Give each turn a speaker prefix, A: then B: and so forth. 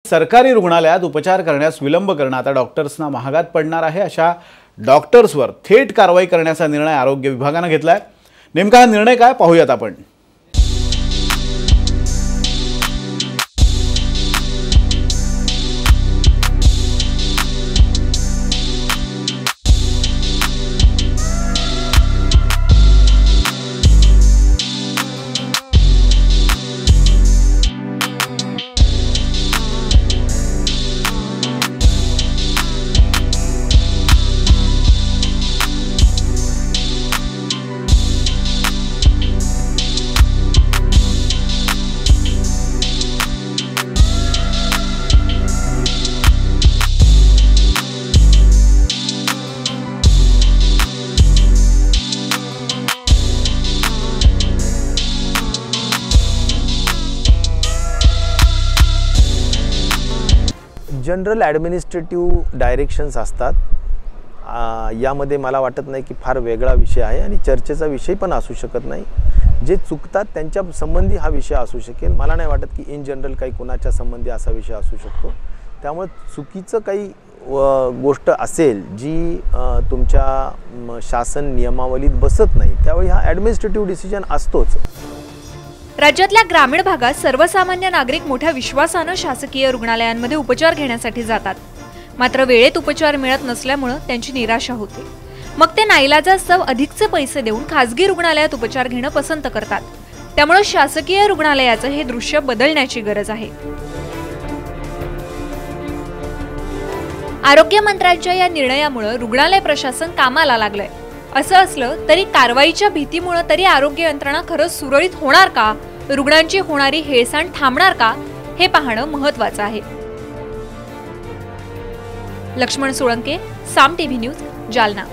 A: सरकारी रुग्णालयात उपचार करण्यास विलंब करणं आता डॉक्टर्सना महागात पडणार आहे। अशा डॉक्टर्सवर थेट कारवाई करण्याचा निर्णय आरोग्य विभागाने घेतलाय। नेमका हा निर्णय काय पाहूयात आपण।
B: जनरल ॲडमिनिस्ट्रेटिव्ह डायरेक्शन्स असतात। यामध्ये मला वाटत नाही की फार वेगळा विषय आहे आणि चर्चेचा विषय पण असू शकत नाही। जे चुकतात त्यांच्या संबंधी हा विषय असू शकेल। मला नाही वाटत की इन जनरल काही कोणाच्या संबंधी असा विषय असू शकतो। त्यामुळे चुकीचं काही गोष्ट असेल जी तुमच्या शासन नियमावलीत बसत नाही त्यावेळी हा ॲडमिनिस्ट्रेटिव्ह डिसिजन असतोच।
C: राज्यातल्या ग्रामीण भागात सर्वसामान्य नागरिक मोठ्या विश्वासाने शासकीय रुग्णालयांमध्ये उपचार घेण्यासाठी जातात। मात्र वेळेत उपचार मिळत नसल्यामुळे त्यांची निराशा होते। मग ते नाईलाजास्तव अधिकचे पैसे देऊन खासगी रुग्णालयात उपचार घेणं पसंत करतात। त्यामुळे शासकीय रुग्णालयाचं हे दृश्य बदलण्याची गरज आहे। आरोग्य मंत्र्यांच्या या निर्णयामुळे रुग्णालय प्रशासन कामाला लागलंय। असं असलं तरी कारवाईच्या भीतीमुळे तरी आरोग्य यंत्रणा खरंच सुरळीत होणार का, रुग्णांची होणारी हेळसांड थांबणार का हे पाहणं महत्त्वाचं आहे। लक्ष्मण सोळंके, साम टीव्ही न्यूज, जालना।